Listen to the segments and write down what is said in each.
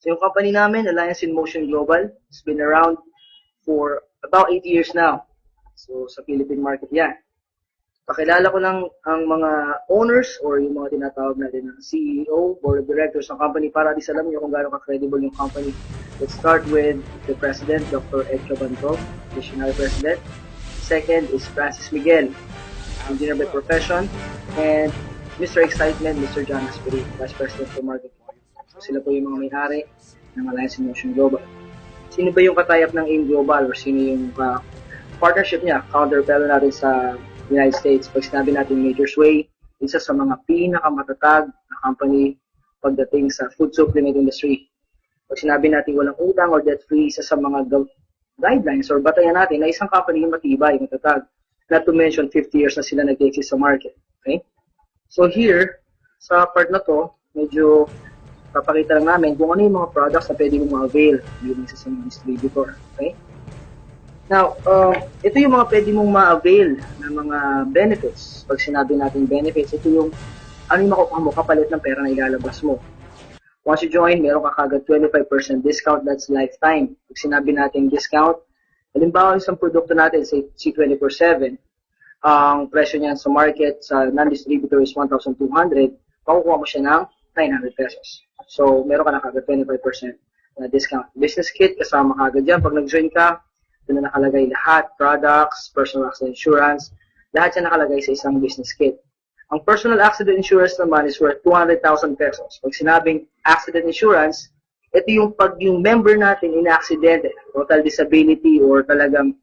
So yung company namin, Alliance in Motion Global, it's been around for about 8 years now. So sa Philippine market yan. Pakilala ko lang ang mga owners or yung mga tinatawag natin ng CEO, Board of Directors ng company para at least alam nyo kung gaano ka-credible yung company. Let's start with the President, Dr. Ed Cabanto, Visionary President. Second is Francis Miguel, engineer by profession. And Mr. Excitement, Mr. John Asperi, Vice President for Marketing. So sila po yung mga may-ari ng Alliance in Motion Global. Sino ba yung katayap ng AIM Global or sino yung partnership niya, counterpart natin sa United States? Pag sinabi natin Major Sway, isa sa mga pinakamatatag na company pagdating sa food supplement industry. Pag sinabi natin walang utang or debt-free, isa sa mga guidelines or batayan natin na isang company yung matibay, matatag. Not to mention, 50 years na sila nag-exist sa market. Okay? So here, sa part na to, medyo papakita lang namin kung ano yung mga products na pwede mong ma-avail bilang isa sa mga distributor. Okay? Now, ito yung mga pwede mong ma-avail na mga benefits. Pag sinabi natin benefits, ito yung ano yung makukuha mo kapalit ng pera na ilalabas mo. Once you join, meron ka kagad 25% discount, that's lifetime. Pag sinabi natin discount, halimbawa isang produkto natin, say C24/7, ang presyo niyan sa market, sa non-distributor is 1,200, makukuha mo siya ng 900 pesos. So, meron ka na kagad 25% na discount. Business kit, kasama kagad yan. Pag nag-join ka, doon na nakalagay lahat, products, personal accident insurance, lahat yan nakalagay sa isang business kit. Ang personal accident insurance naman is worth 200,000 pesos. Pag sinabing accident insurance, ito yung pag yung member natin in-accidente, total disability or talagang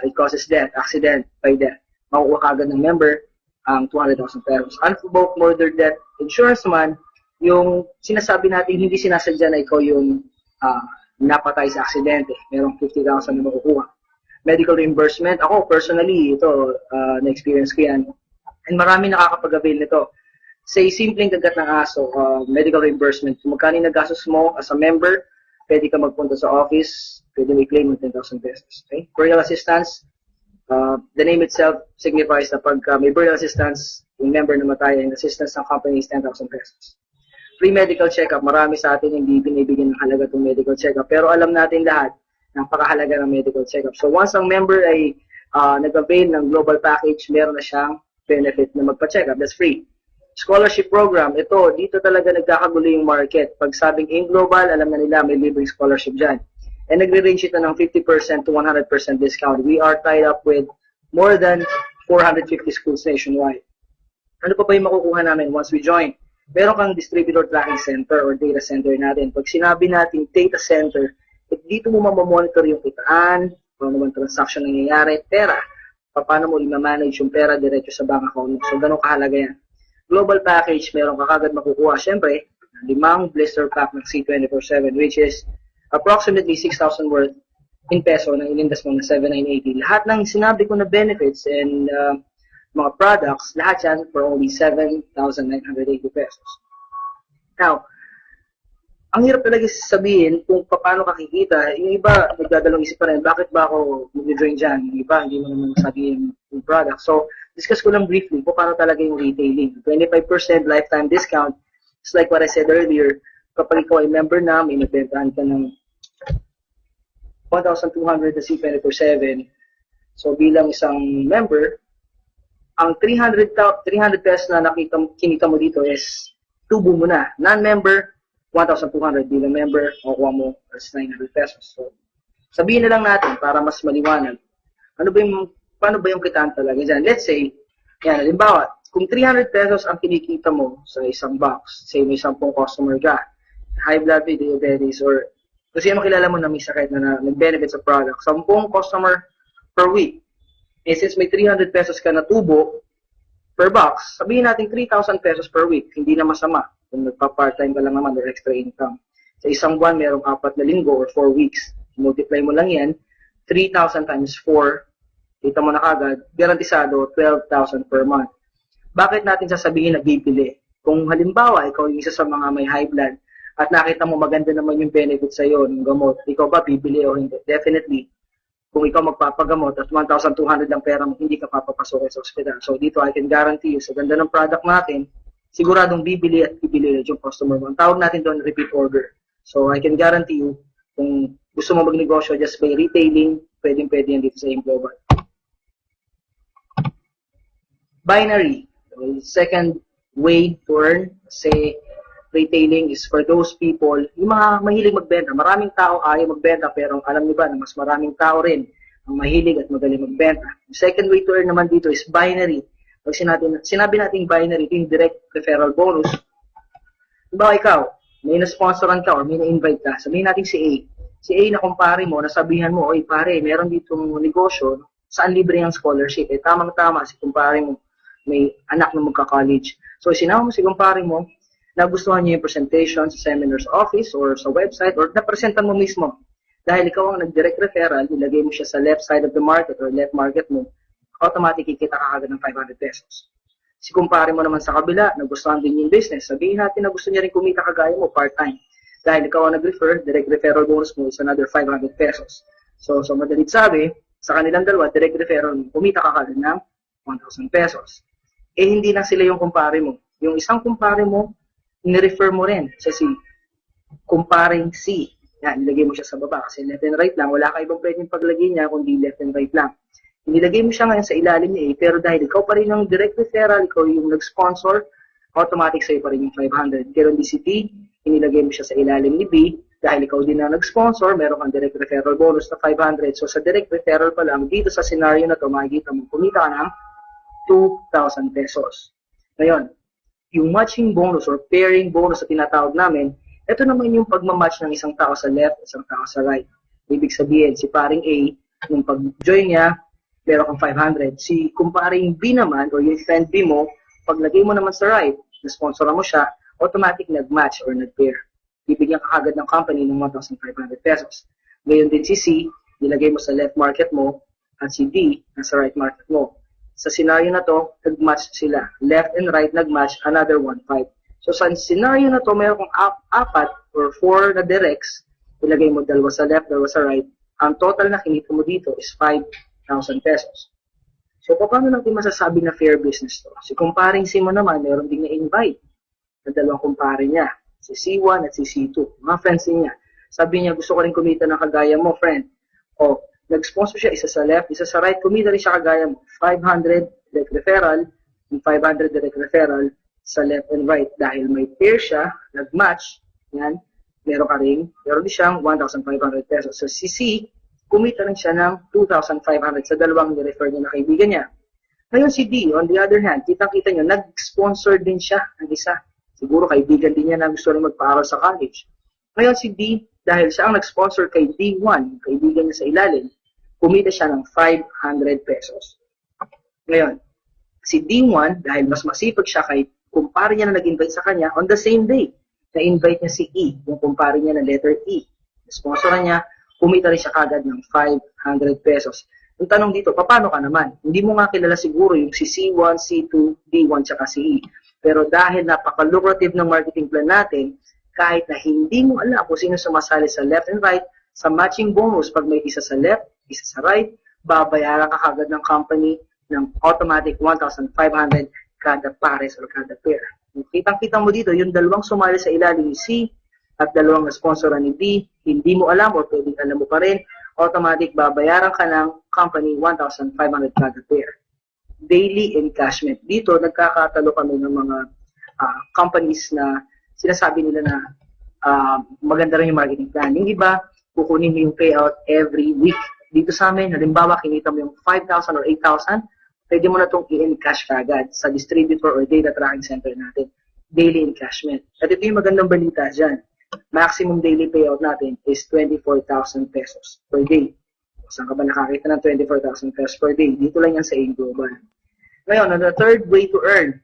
it causes death, accident by death. Makukuha kagad ng member ang 200,000 pesos. Unprovoked murder death insurance naman, yung sinasabi natin hindi sinasadya na ikaw yung napatay sa aksidente. Merong 50,000 na makukuha. Medical reimbursement, ako personally, ito, na-experience ko yan. And marami nakakapag-avail nito. Say, simpleng kagat ng aso, medical reimbursement. Kung magkano nagastos mo as a member, pwede ka magpunta sa office, pwede may claim ng 10,000 pesos. Okay? Burial assistance, the name itself signifies na pag may burial assistance, yung member na matay, ang assistance ng company is 10,000 pesos. Free medical check-up, marami sa atin hindi binibigyan ng halaga itong medical check-up. Pero alam natin lahat, napakahalaga ng medical check-up. So once ang member ay nag-avail ng global package, meron na siyang benefit na magpa-check-up. That's free. Scholarship program, ito, dito talaga nagkakagulo yung market. Pag sabing AIM Global, alam na nila may libreng scholarship dyan. And nagre-range ito ng 50% to 100% discount. We are tied up with more than 450 schools nationwide. Ano pa yung makukuha namin once we join? Meron kang distributor tracking center or data center natin. Pag sinabi natin data center, dito mo mamamonitor yung kitaan, paano naman transaction nangyayari, pera, paano mo i-manage yung pera diretso sa bank account mo. So, ganun kahalaga yan. Global package, meron ka kagad makukuha. Siyempre, 5 blister pack ng C24/7, which is approximately 6,000 worth in peso na inindas mo na 7,980. Lahat ng sinabi ko na benefits and mga products, lahat yan for only 7,980 pesos. Now, ang hirap talaga sabihin kung paano kakikita. Yung iba, nagdadalong isip pa rin, bakit ba ako mag-join dyan? Yung iba, hindi mo naman sabihin yung product. So, discuss ko lang briefly kung paano talaga yung retailing. 25% lifetime discount. It's like what I said earlier, kapag ikaw ay member na, may nagbentahan ka ng 1,200 na C24/7. So, bilang isang member, ang 300 pesos na kinita mo dito is tubo mo na. Non-member, 1,200. Bilang member, makukuha mo as 900 pesos. So, sabihin na lang natin para mas maliwanag. Paano ba yung kitaan talaga dyan? Let's say, yan, halimbawa, kung 300 pesos ang kinikita mo sa isang box, say may 10 customer ka, high blood, diabetes, or kasi makilala mo na may sakit na nag-benefit sa product, 10 customer per week. Eh, since may 300 pesos ka na tubo per box, sabihin natin 3,000 pesos per week. Hindi na masama kung nagpa-part-time ka lang naman or extra income. Sa isang buwan, merong 4 na linggo or 4 weeks. Multiply mo lang yan, 3,000 times 4, kita mo na kagad, garantisado, 12,000 per month. Bakit natin sasabihin na bibili? Kung halimbawa, ikaw yung isa sa mga may high blood at nakita mo maganda naman yung benefit sa'yo ng gamot, ikaw ba bibili o hindi? Definitely. Kung ikaw magpapagamot at 1,200 lang pera mo, hindi ka papapasok sa ospital. So dito, I can guarantee you, sa ganda ng product natin, siguradong bibili at bibili yung customer mo. Ang tawag natin doon, repeat order. So, I can guarantee you, kung gusto mo magnegosyo just by retailing, pwedeng-pwede yan dito sa AIM Global. Binary. So, second way to earn, say, retailing is for those people, yung mga mahilig magbenta. Maraming tao ayaw magbenta, pero alam niyo ba na mas maraming tao rin ang mahilig at magaling magbenta. The second way to earn naman dito is binary. Pag sinabi natin binary, ito yung direct referral bonus. Diba ikaw, may na-sponsoran ka or may na-invite ka, sabihin natin si A. Si A na kumpare mo, nasabihan mo, oy pare, meron ditong negosyo, saan libre ang scholarship? Eh, tamang-tama, si kumpare mo, may anak na magka-college. So, sinama mo si kumpare mo, nagustuhan niya yung presentation sa seminar's office or sa website or napresentan mo mismo. Dahil ikaw ang nag-direct referral, nilagay mo siya sa left side of the market or left market mo, automatic kikita ka agad ng 500 pesos. Si kumpare mo naman sa kabila, nagustuhan din yung business. Sabihin natin na gusto niya rin kumita kagaya mo part-time. Dahil ikaw ang nag-refer, direct referral bonus mo is another 500 pesos. So madalit sabi, sa kanilang dalawa, direct referral mo, kumita ka kagad ng 1,000 pesos. Eh, hindi na sila yung kumpare mo. Yung isang kumpare mo, ni-refer mo rin sa si kumparing C. Yan, nilagay mo siya sa baba kasi left and right lang. Wala ka ibang pwedeng paglagay niya kundi left and right lang. Nilagay mo siya ngayon sa ilalim niya pero dahil ikaw pa rin yung direct referral, ikaw yung nag-sponsor, automatic sa'yo pa rin yung 500. Pero di si D, inilagay mo siya sa ilalim ni B, dahil ikaw din na nag-sponsor, meron kang direct referral bonus na 500. So sa direct referral pa lang, dito sa scenario na to, makikita mo, kumita ka ng 2,000 pesos. Ngayon, yung matching bonus or pairing bonus na tinatawag namin, ito naman yung pagmamatch ng isang tao sa left, isang tao sa right. Ibig sabihin, si paring A, nung pag-join niya, meron kang 500. Si kumparing B naman, or yung friend B mo, paglagay mo naman sa right, na-sponsoran mo siya, automatic nag-match or nag-pair. Bibigyan ka agad ng company ng 1,500 pesos. Ngayon din si C, nilagay mo sa left market mo, at si D, nasa right market mo. Sa scenario na to, nag-match sila. Left and right nag-match, another 1,500. So sa scenario na to, mayroon kang apat or 4 na directs, ilagay mo dalawa sa left, dalawa sa right. Ang total na kinita mo dito is 5,000 pesos. So paano natin masasabi na fair business to? Si kumparing C mo naman, mayroon din na-invite na dalawang kumpare niya, si C1 at si C2, mga friends niya. Sabi niya, gusto ko rin kumita ng kagaya mo, friend. O, nag-sponsor siya, isa sa left, isa sa right, kumita rin siya kagaya mo. 500 direct referral, and 500 direct referral sa left and right. Dahil may pair siya, nag-match, yan, meron din siyang 1,500 pesos. So si C, kumita rin siya ng 2,500 sa dalawang ni-refer niya na kaibigan niya. Ngayon si D, on the other hand, kitang-kita niyo, nag-sponsor din siya ng isa. Siguro kaibigan din niya na gusto rin magpaaral sa college. Ngayon si D, dahil siya ang nag-sponsor kay D1, kaibigan niya sa ilalim, kumita siya ng 500 pesos. Ngayon, si D1, dahil mas masipag siya kay kumpare niya na nag-invite sa kanya, on the same day, na-invite niya si E, yung kumpare niya na letter E. Sponsoran niya, kumita rin siya kagad ng 500 pesos. Yung tanong dito, paano ka naman? Hindi mo nga kilala siguro yung si C1, C2, D1, tsaka si E. Pero dahil napaka-lucrative ng marketing plan natin, kahit na hindi mo alam kung sino sumasali sa left and right, sa matching bonus, pag may isa sa left, isa sa right, babayaran ka kagad ng company ng automatic 1,500 kada pares or kada pair. Kitang-kita mo dito, yung dalawang sumali sa ilalim ni C at dalawang na-sponsoran ni D, hindi mo alam o pwedeng alam mo pa rin, automatic babayaran ka ng company 1,500 kada pair. Daily encashment. Dito, nagkakatalo kami ng mga companies na sinasabi nila na maganda rin yung marketing plan. Yung iba, kukunin mo yung payout every week. Dito sa amin, halimbawa, kinita mo yung 5,000 or 8,000, pwede mo na itong i-encash kagad sa distributor or data tracking center natin. Daily encashment. At ito yung magandang balita dyan. Maximum daily payout natin is 24,000 pesos per day. Saan ka ba nakakita ng 24,000 pesos per day? Dito lang yan sa AIM Global. Ngayon, the third way to earn,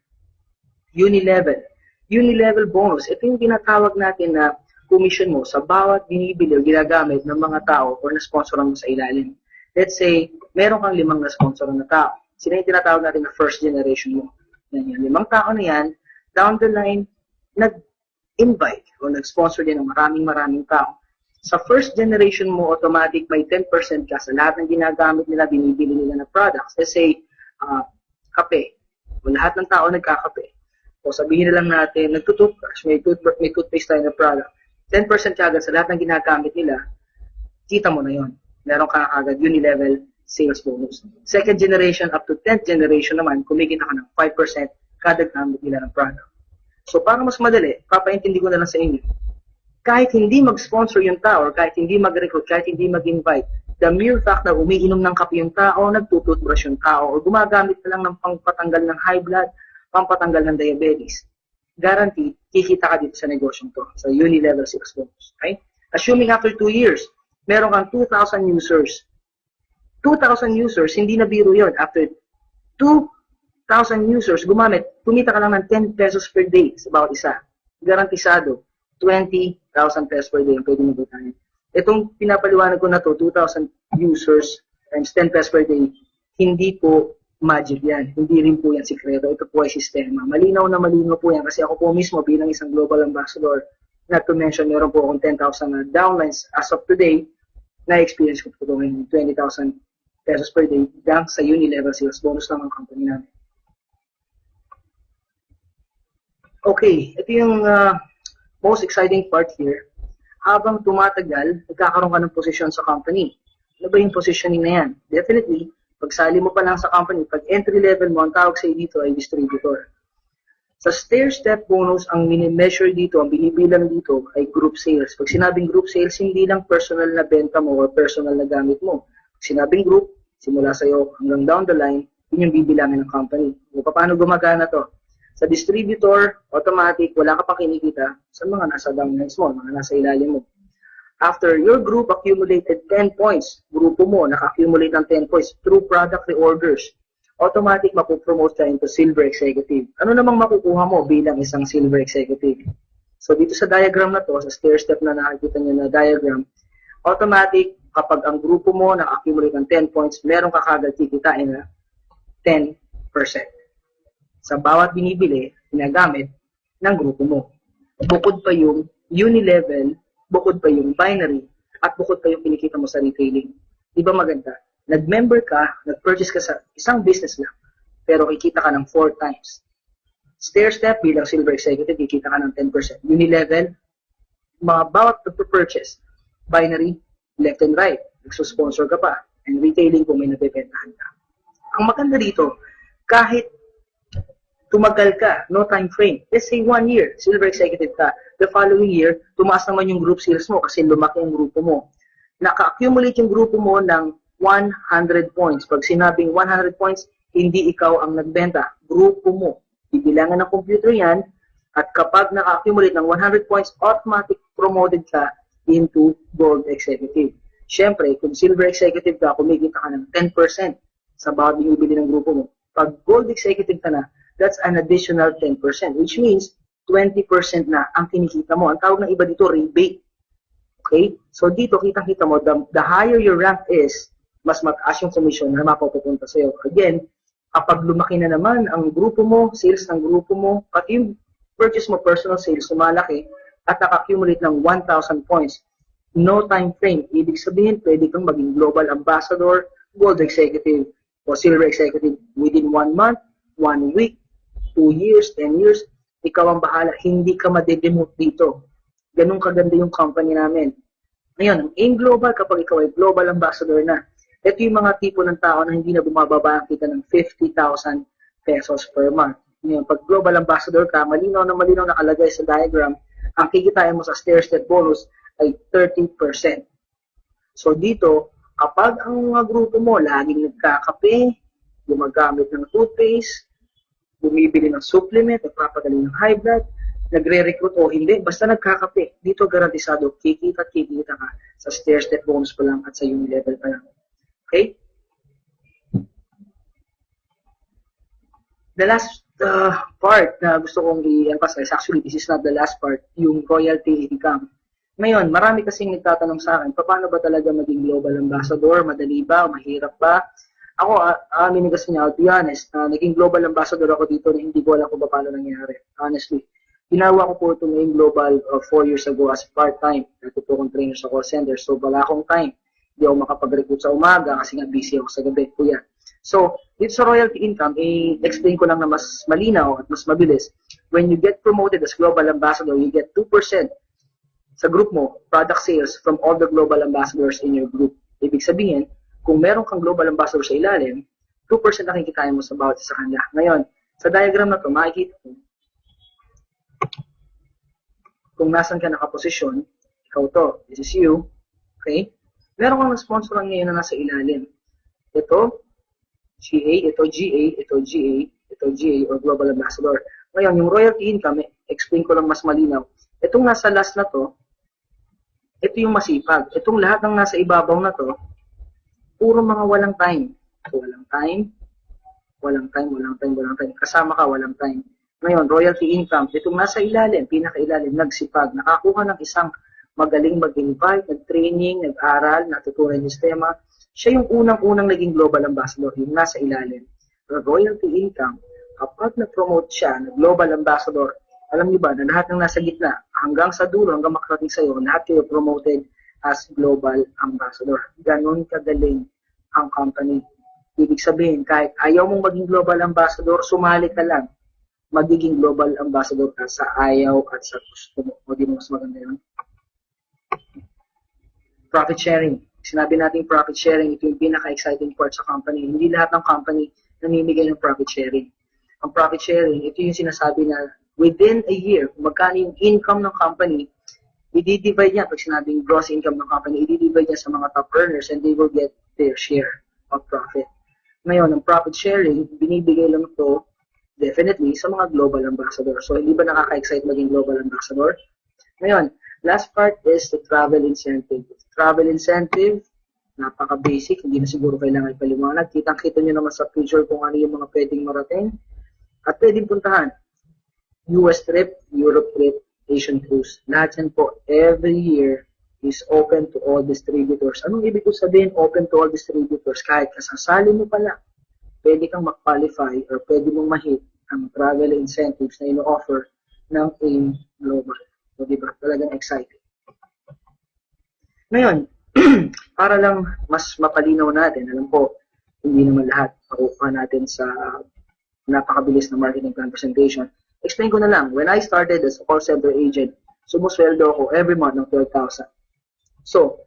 Unilevel. Unilevel bonus. Ito yung tinatawag natin na commission mo sa bawat binibili o ginagamit ng mga tao o na-sponsoran mo sa ilalim. Let's say, meron kang 5 na-sponsoran na tao. Sila yung tinatawag natin na first generation mo. Yan, yung 5 tao na yan, down the line, nag-invite o nag-sponsor din ng maraming tao. Sa first generation mo, automatic may 10% ka sa lahat ng ginagamit nila, binibili nila na products. Let's say, kape. O lahat ng tao nagkakape. O sabihin na lang natin, nagtutoothbrush, may toothpaste tayo na product. 10% kagad sa lahat ng ginagamit nila, kita mo na yon. Meron ka kagad uni-level sales bonus. Second generation up to 10th generation naman, kumikita ka ng 5% kada gamit nila ng product. So para mas madali, papaintindi ko na lang sa inyo. Kahit hindi mag-sponsor yung tao, or kahit hindi mag-recruit, kahit hindi mag-invite, the mere fact na umiinom ng kape yung tao, nagtututbrush yung tao, o gumagamit na lang ng pangpatanggal ng high blood, pampatanggal ng diabetes, guaranteed, kikita ka dito sa negosyong to, sa uni-level sales bonus. Okay? Assuming after 2 years, meron kang 2,000 users. 2,000 users, hindi na biro yun. After 2,000 users, gumamit, kumita ka lang ng 10 pesos per day sa bawat isa. Garantisado, 20,000 pesos per day ang pwede mo butahin. Itong pinapaliwanag ko na to, 2,000 users times 10 pesos per day, hindi po magic yan. Hindi rin po yan sikreto. Ito po ay sistema. Malinaw na malinaw po yan kasi ako po mismo bilang isang global ambassador, not to mention, meron po akong 10,000 na downlines as of today, na-experience ko po ngayon 20,000 pesos per day lang sa uni-level sales bonus ng company namin. Okay, ito yung most exciting part here. Habang tumatagal, nagkakaroon ka ng posisyon sa company. Ano ba yung positioning na yan? Definitely, pagsali mo pa lang sa company, pag entry level mo, ang tawag sa dito ay distributor. Sa stair-step bonus, ang mini-measure dito, ang binibilang dito ay group sales. Pag sinabing group sales, hindi lang personal na benta mo or personal na gamit mo. Pag sinabing group, simula sa'yo hanggang down the line, yun yung bibilangin ng company. O paano gumagana to? Sa distributor, automatic, wala ka pa kinikita sa mga nasa downlines mo, mga nasa ilalim mo. After your group accumulated 10 points, grupo mo naka-accumulate ng 10 points through product reorders, automatic mapupromote ka into silver executive. Ano namang makukuha mo bilang isang silver executive? So dito sa diagram na to, sa stair-step na nakikita nyo na diagram, automatic, kapag ang grupo mo naka-accumulate ng 10 points, meron ka kagad kikitain na 10%. Sa bawat binibili, ginagamit ng grupo mo. Bukod pa yung uni-level, bukod pa yung binary, at bukod pa yung kinikita mo sa retailing. Di ba maganda? Nag-member ka, nag-purchase ka sa isang business lang, pero kikita ka ng 4 times. Stair-step bilang silver executive, kikita ka ng 10%. Uni-level, mga bawat nag-purchase, binary, left and right, nagsusponsor ka pa, and retailing kung may nabibentahan ka. Ang maganda dito, kahit tumagal ka, no time frame, let's say 1 year, silver executive ka, the following year, tumaas naman yung group sales mo kasi lumaki yung grupo mo. Naka-accumulate yung grupo mo ng 100 points. Pag sinabing 100 points, hindi ikaw ang nagbenta, grupo mo. Bibilangan ng computer yan, at kapag naka-accumulate ng 100 points, automatic promoted ka into gold executive. Siyempre, kung silver executive ka, kumikita ka ng 10% sa bawat binibili ng grupo mo. Pag gold executive ka na, that's an additional 10%, which means 20% na ang kinikita mo. Ang tawag ng iba dito, rebate. Okay? So dito, kitang-kita mo, the higher your rank is, mas mataas yung commission na mapupunta sa'yo. Again, kapag lumaki na naman ang grupo mo, sales ng grupo mo, pati yung purchase mo, personal sales, sumalaki, at naka-accumulate ng 1,000 points. No time frame. Ibig sabihin, pwede kang maging global ambassador, gold executive, o silver executive within 1 month, 1 week, 2 years, 10 years. Ikaw ang bahala. Hindi ka madedemote dito. Ganun kaganda yung company namin. Ngayon, ang AIM Global, kapag ikaw ay global ambassador na, ito yung mga tipo ng tao na hindi na bumababa ang kita ng 50,000 pesos per month. Ngayon, pag global ambassador ka, malinaw na nakalagay sa diagram, ang kikitain mo sa stair-step bonus ay 30%. So dito, kapag ang mga grupo mo laging nagkakape, gumagamit ng toothpaste, bumibili ng supplement, nagpapagaling ng high blood, nagre-recruit o hindi, basta nagkakape, dito garantisado, kikita ka sa stair-step bonus pa lang at sa uni-level pa lang. Okay? The last part na gusto kong i-emphasize, actually this is not the last part, yung royalty income. Ngayon, marami kasing nagtatanong sa akin, paano ba talaga maging global ambassador? Madali ba? Mahirap ba? Ako, aminin kasi niya, I'll be honest, naging global ambassador ako dito na hindi ko alam kung paano nangyari. Honestly. Ginawa ko po ito ngayon global 4 years ago as part-time. Dati po akong trainer sa call center, so wala akong time. Hindi ako makapag-recruit sa umaga kasi nga busy ako sa gabi po yan. So, dito sa royalty income, i-explain ko lang na mas malinaw at mas mabilis. When you get promoted as global ambassador, you get 2% sa group mo, product sales from all the global ambassadors in your group. Ibig sabihin, kung meron kang global ambassador sa ilalim, 2% ang kikitain mo sa bawat isa kanila. Ngayon, sa diagram na to, makikita mo kung nasan ka nakaposisyon, ikaw to, this is you, okay? Meron kang sponsor ngayon na nasa ilalim. Ito, GA, ito GA, ito GA, ito GA, or Global Ambassador. Ngayon, yung royalty income, explain ko lang mas malinaw. Itong nasa last na to, ito yung masipag. Itong lahat ng nasa ibabaw na to, puro mga walang time. Walang time, walang time, walang time, walang time. Kasama ka, walang time. Ngayon, royalty income, itong nasa ilalim, pinakailalim, nagsipag, nakakuha ng isang magaling mag-invite, nag-training, nag-aral, natutunan yung sistema. Siya yung unang-unang naging global ambassador, yung nasa ilalim. Pero royalty income, kapag na-promote siya na global ambassador, alam niyo ba na lahat ng nasa gitna, hanggang sa dulo, hanggang makarating sa'yo, lahat kayo promoted as global ambassador. Ganon kagaling ang company. Ibig sabihin, kahit ayaw mong maging global ambassador, sumali ka lang. Magiging global ambassador ka sa ayaw at sa gusto mo. O di mo mas maganda yun? Profit sharing. Sinabi natin profit sharing, ito yung pinaka-exciting part sa company. Hindi lahat ng company namimigay ng profit sharing. Ang profit sharing, ito yung sinasabi na within a year, kung magkano yung income ng company, i-divide niya, pag sinabing gross income ng company, i-divide niya sa mga top earners and they will get their share of profit. Ngayon, ang profit sharing, binibigay lang ito definitely sa mga global ambassador. So, hindi ba nakaka-excite maging global ambassador? Ngayon, last part is the travel incentive. Travel incentive, napaka-basic, hindi na siguro kailangan ipaliwanag. Kitang-kita nyo naman sa picture kung ano yung mga pwedeng marating. At pwedeng puntahan. US trip, Europe trip, Asian cruise. Lahat yan po, every year, is open to all distributors. Anong ibig ko sabihin, open to all distributors? Kahit kasasali mo pala, pwede kang mag-qualify or pwede mong ma-hit ang travel incentives na ino-offer ng AIM Global. So, diba? Talagang exciting. Ngayon, para lang mas mapalinaw natin, alam po, hindi naman lahat makukuha natin sa napakabilis na marketing plan presentation. Explain ko na lang, when I started as a call center agent, sumusweldo ako every month ng 12,000. So,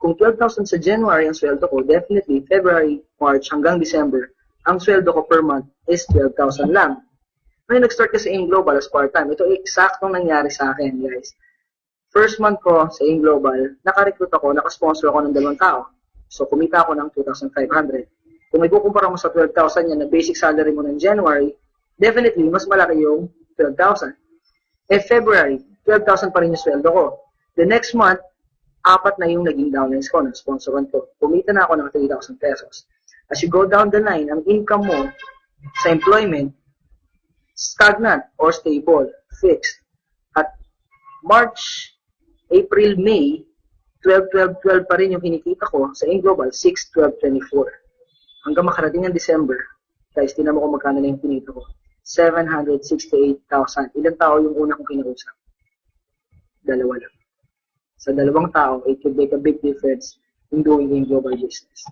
kung 12,000 sa January ang sweldo ko, definitely February, March hanggang December, ang sweldo ko per month is 12,000 lang. Ngayon, nag-start kasi AIM Global as part-time. Ito eksaktong nangyari sa akin, guys. First month ko sa AIM Global, naka-recruit ako, naka-sponsor ako ng 2 tao. So, kumita ako ng 2,500. Kung may kukumpara mo sa 12,000 yan na basic salary mo ng January, definitely, mas malaki yung 12,000. February, 12,000 pa rin yung sweldo ko. The next month, 4 na yung naging downlines ko, na-sponsoran ko. Kumita na ako ng 3,000 pesos. As you go down the line, ang income mo sa employment, stagnant or stable, fixed. At March, April, May, 12 pa rin yung kinikita ko sa AIM Global, 6, 12, 24. Hanggang makarating ng December, guys, tinan mo kung magkano na yung kinita ko. 768,000. Ilang tao yung una kong kinausap? 2 lang. Sa 2 tao, it could make a big difference in doing AIM Global business.